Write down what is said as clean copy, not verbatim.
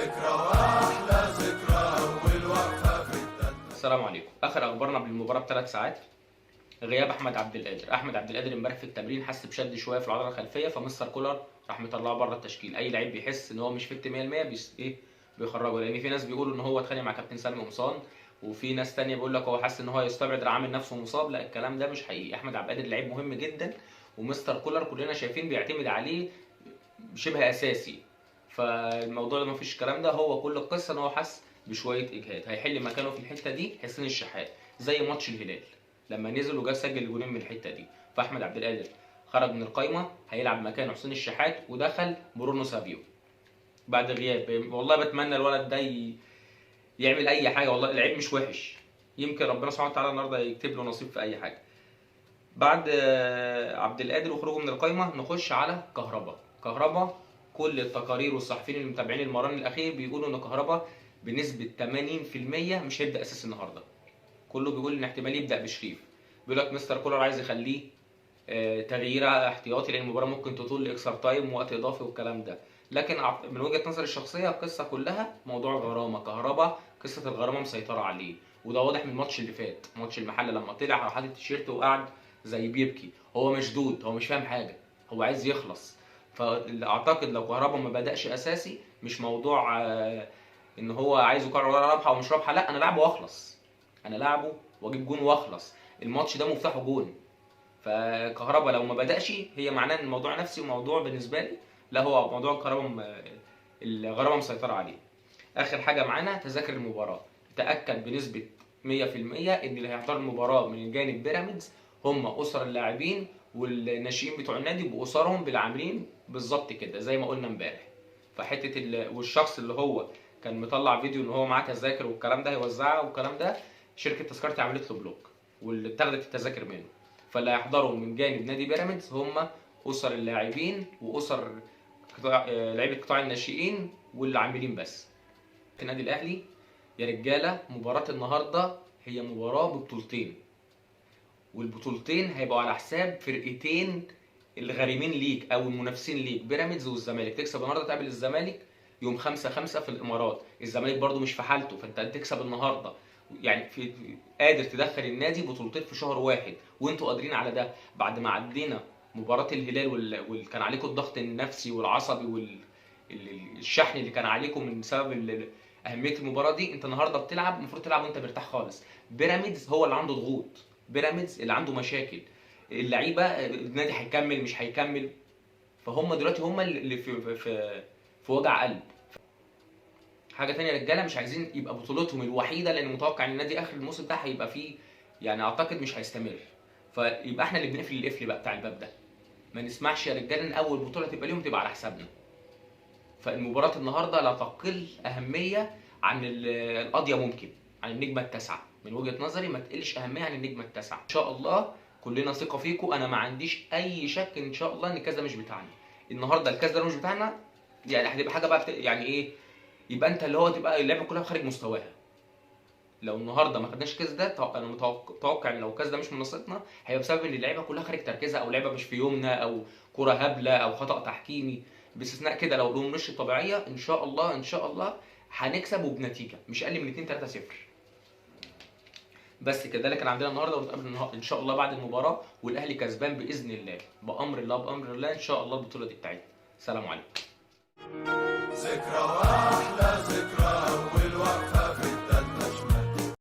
ذكرى واحلى ذكرى والوقفه في السلام عليكم. اخر اخبارنا بالمباراه بثلاث ساعات غياب احمد عبد القادر. احمد عبد القادر امبارح في التمرين حس بشد شويه في العضله الخلفيه، فمستر كولر راح مطلعه بره التشكيل. اي لعيب بيحس ان هو مش فت 100% بيخرجه، لان في ناس بيقولوا ان هو اتخانق مع كابتن سامي قمصان، وفي ناس تانية بيقول لك هو حاسس ان هو يستبعد عامل نفسه مصاب. لا، الكلام ده مش حقيقي. احمد عبد القادر لعيب مهم جدا، ومستر كولر كلنا شايفين بيعتمد عليه شبه اساسي. فالموضوع ده مفيش الكلام ده، هو كل القصه ان هو حس بشويه اجهاد. هيحل مكانه في الحته دي حسين الشحات، زي ماتش الهلال لما نزل وجا سجل جولين من الحته دي. فاحمد عبد القادر خرج من القايمه، هيلعب مكانه حسين الشحات، ودخل برونو سافيو بعد غياب. والله بتمنى الولد ده يعمل اي حاجه، والله اللعيب مش وحش، يمكن ربنا سبحانه وتعالى النهارده يكتب له نصيب في اي حاجه. بعد عبد القادر وخروجه من القايمه نخش على كهربا. كل التقارير والصحفيين اللي متابعين المران الاخير بيقولوا ان كهربا بنسبه 80% مش هيبدا اساسي النهارده. كله بيقول ان احتمال يبدا بشريف. بيقول لك مستر كولر عايز يخليه تغيير احتياطي، لان المباراه ممكن تطول لاكسترا تايم ووقت اضافي والكلام ده. لكن من وجهه نظري الشخصيه القصه كلها موضوع غرامه كهربا. قصه الغرامه مسيطره عليه، وده واضح من الماتش اللي فات، ماتش المحله لما طلع راح حاطط التيشيرت وقعد زي بيبكي. هو مشدود، هو مش فاهم حاجه، هو عايز يخلص. فاعتقد لو كهربا ما بداش اساسي، مش موضوع ان هو عايز يقرر رابحه ومش رابحه، لا، انا لعبه واخلص، انا لعبه واجيب جون واخلص. الماتش ده مفتاحه جون. فكهربا لو ما بداش هي معناه ان الموضوع نفسي، وموضوع بالنسبه لي لا، هو موضوع كهربا الغرامه مسيطره عليه. اخر حاجه معانا تذاكر المباراه. تاكد بنسبه 100% ان اللي هيحضر المباراه من جانب بيراميدز هم اسر اللاعبين والناشئين بتوع النادي باسرهم بالعاملين بالظبط كده زي ما قلنا امبارح. فحته والشخص اللي هو كان مطلع فيديو ان هو معاه تذاكر والكلام ده هيوزعها والكلام ده، شركه تذكرتي عملت له بلوك واللي اتاخدت التذاكر منه. فاللي هيحضروا من جانب نادي بيراميدز هم اسر اللاعبين واسر لعيبه قطاع الناشئين والعاملين بس. في النادي الاهلي يا رجاله، مباراه النهارده هي مباراه ببطولتين، والبطولتين هيبقوا على حساب فرقتين الغارمين ليك او المنافسين ليك، بيراميدز والزمالك. تكسب النهارده تقابل الزمالك يوم 5/5 في الامارات. الزمالك برده مش في حالته، فانت تكسب النهارده يعني قادر تدخل النادي بطولتين في شهر واحد، وانتوا قادرين على ده. بعد ما عدينا مباراه الهلال كان عليكم الضغط النفسي والعصبي والشحن اللي كان عليكم من سبب اهميه المباراه دي، انت النهارده بتلعب المفروض تلعب وانت مرتاح خالص. بيراميدز هو اللي عنده ضغوط، بيراميدز اللي عنده مشاكل، اللعيبه النادي هيكمل مش هيكمل. فهم دلوقتي هم اللي في وجع قلب. حاجه ثانيه يا رجاله، مش عايزين يبقى بطولتهم الوحيده، لان متوقع ان النادي اخر الموسم ده هيبقى فيه يعني اعتقد مش هيستمر. فيبقى احنا اللي بنقفل القفل بقى بتاع الباب ده. ما نسمعش يا رجاله ان اول بطوله تبقى ليهم تبقى على حسابنا. فالمباراه النهارده لا تقل اهميه عن القضيه، ممكن عن النجمه التاسعه. من وجهه نظري ما تقلش اهميه عن النجمه التاسعه. ان شاء الله كلنا ثقه فيكم. انا ما عنديش اي شك ان شاء الله ان الكاس ده مش بتاعنا. النهارده الكاس ده مش بتاعنا، يعني هتبقى حاجه بقى يعني ايه، يبقى انت اللي هو تبقى اللعبه كلها خارج مستواها. لو النهارده ما خدناش الكاس ده، انا متوقع ان لو الكاس ده مش من نصيبنا هيبقى بسبب ان اللعيبه كلها خارج تركيزها، او لعبه مش في يومنا، او كره هبله، او خطا تحكيمي. باستثناء كده لو الامور مش طبيعيه، ان شاء الله ان شاء الله هنكسب وبنتيجه مش اقل من 2-3-0. بس كده، ده اللي كان عندنا النهارده، ونتقابل ان شاء الله بعد المباراه والاهلي كسبان باذن الله، بامر الله بامر الله ان شاء الله البطوله دي بتاعتنا. سلام عليكم. ذكرى